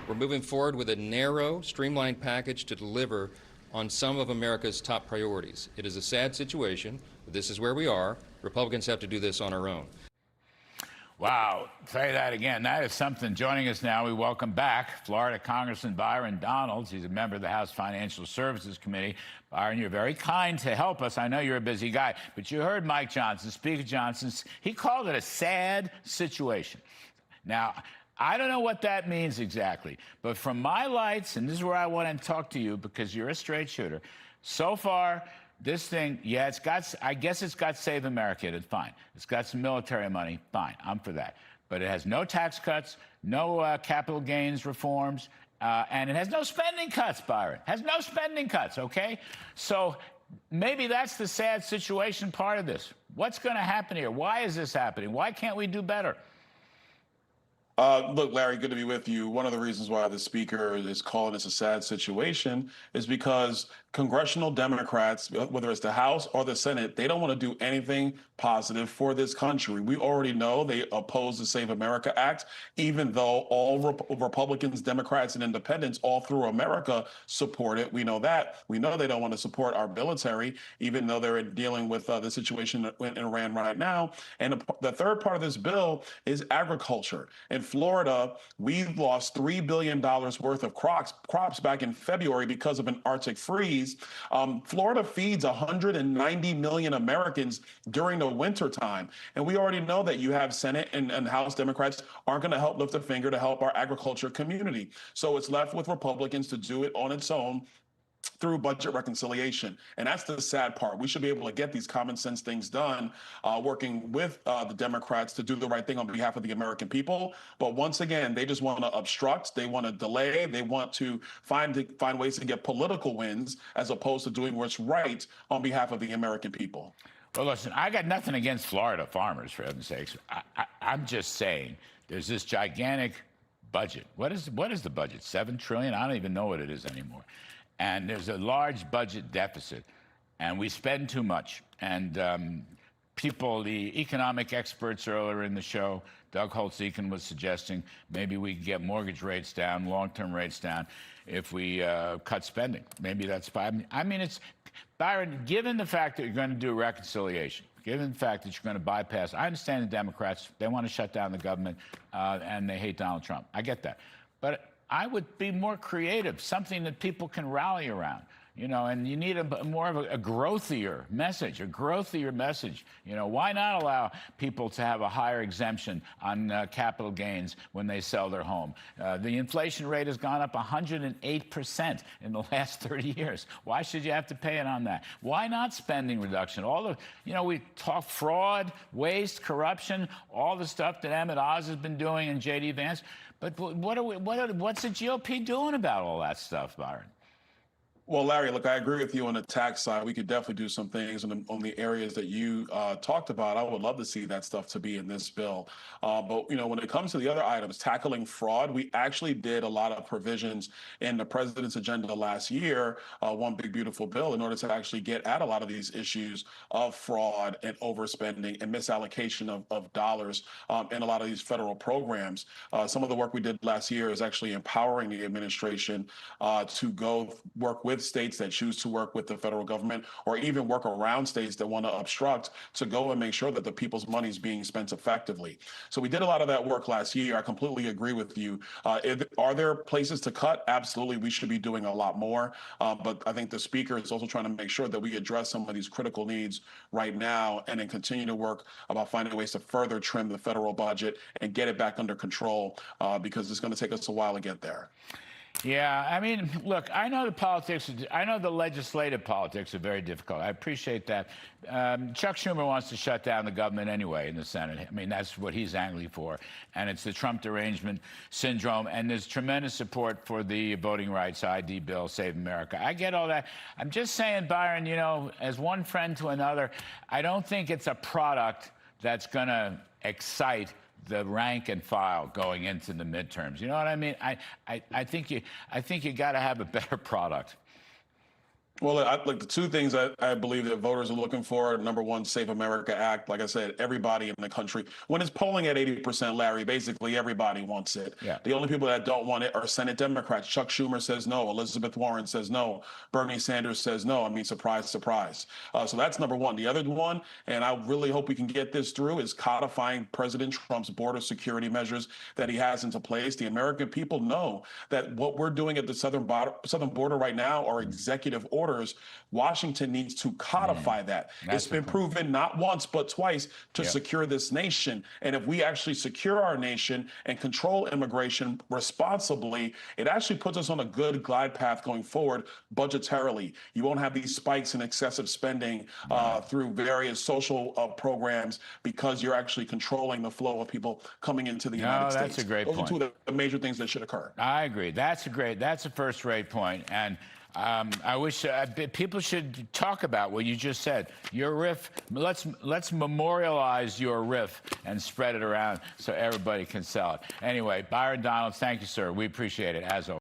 We're moving forward with a narrow, streamlined package to deliver on some of America's top priorities. It is a sad situation, but this is where we are. Republicans have to do this on our own. Wow, say that again. That is something. Joining us now, we welcome back Florida Congressman Byron Donalds. He's a member of the House Financial Services Committee. Byron, you're very kind to help us. I know you're a busy guy, but you heard Mike Johnson, Speaker Johnson. He called it a sad situation. Now, I don't know what that means exactly, but from my lights, and this is where I want to talk to you because you're a straight shooter, so far, this thing, yeah, it's got, I guess it's got Save America in it, fine. It's got some military money, fine, I'm for that. But it has no tax cuts, no capital gains reforms, and it has no spending cuts, Byron. It has no spending cuts, okay? So maybe that's the sad situation part of this. What's going to happen here? Why is this happening? Why can't we do better? Look, Larry, good to be with you. One of the reasons why the speaker is calling this a sad situation is because congressional Democrats, whether it's the House or the Senate, they don't want to do anything positive for this country. We already know they oppose the Save America Act, even though all Republicans, Democrats, and independents all through America support it. We know that. We know they don't want to support our military, even though they're dealing with the situation in Iran right now. And the third part of this bill is agriculture. In Florida, we lost $3 billion worth of crops back in February because of an Arctic freeze. Florida feeds 190 million Americans during the winter time. And we already know that you have Senate and House Democrats aren't going to help lift a finger to help our agriculture community. So it's left with Republicans to do it on its own through budget reconciliation. And that's the sad part. We should be able to get these common sense things done, working with the Democrats to do the right thing on behalf of the American people. But once again, they just want to obstruct, they want to delay, they want to find ways to get political wins as opposed to doing what's right on behalf of the American people. Well, listen, I got nothing against Florida farmers, for heaven's sakes. I'm just saying there's this gigantic budget. What is the budget? $7 trillion? I don't even know what it is anymore. And there's a large budget deficit, and we spend too much. And people, the economic experts earlier in the show, Doug Holtz-Eakin was suggesting maybe we can get mortgage rates down, long-term rates down, if we cut spending. Maybe that's fine. I mean, it's, Byron, given the fact that you're going to do reconciliation, given the fact that you're going to bypass, I understand the Democrats, they want to shut down the government, and they hate Donald Trump. I get that. But I would be more creative, something that people can rally around, you know, and you need more of a growthier message, You know, why not allow people to have a higher exemption on capital gains when they sell their home? The inflation rate has gone up 108% in the last 30 years. Why should you have to pay it on that? Why not spending reduction? All the, you know, we talk fraud, waste, corruption, all the stuff that Emmett Oz has been doing and J.D. Vance. But what's the GOP doing about all that stuff, Byron? Well, Larry, look, I agree with you on the tax side. We could definitely do some things on the areas that you talked about. I would love to see that stuff to be in this bill. But, you know, when it comes to the other items, tackling fraud, we actually did a lot of provisions in the president's agenda last year, one big, beautiful bill, in order to actually get at a lot of these issues of fraud and overspending and misallocation of dollars in a lot of these federal programs. Some of the work we did last year is actually empowering the administration to go work with states that choose to work with the federal government, or even work around states that want to obstruct, to go and make sure that the people's money is being spent effectively. So we did a lot of that work last year. I completely agree with you. Are there places to cut? Absolutely. We should be doing a lot more. But I think the speaker is also trying to make sure that we address some of these critical needs right now, and then continue to work about finding ways to further trim the federal budget and get it back under control, because it's going to take us a while to get there. Yeah, I mean, look, I know the legislative politics are very difficult. I appreciate that. Chuck Schumer wants to shut down the government anyway in the Senate. I mean, that's what he's angry for. And it's the Trump derangement syndrome. And there's tremendous support for the voting rights ID bill, Save America. I get all that. I'm just saying, Byron, you know, as one friend to another, I don't think it's a product that's going to excite the rank and file going into the midterms. You know what I mean? I think you got to have a better product. Well, like the two things I believe that voters are looking for: number one, Save America Act. Like I said, everybody in the country, when it's polling at 80%, Larry, basically everybody wants it. Yeah. The only people that don't want it are Senate Democrats. Chuck Schumer says no. Elizabeth Warren says no. Bernie Sanders says no. I mean, surprise, surprise. So that's number one. The other one, and I really hope we can get this through, is codifying President Trump's border security measures that he has into place. The American people know that what we're doing at the southern border right now are executive orders. Washington needs to codify that. It's been proven not once but twice to secure this nation. And if we actually secure our nation and control immigration responsibly, it actually puts us on a good glide path going forward budgetarily. You won't have these spikes in excessive spending through various social programs because you're actually controlling the flow of people coming into the United States. That's a great point. Those are two of the major things that should occur. I agree. That's a first-rate point. And I wish people should talk about what you just said. Your riff. Let's memorialize your riff and spread it around so everybody can sell it. Anyway, Byron Donalds, thank you, sir. We appreciate it as always.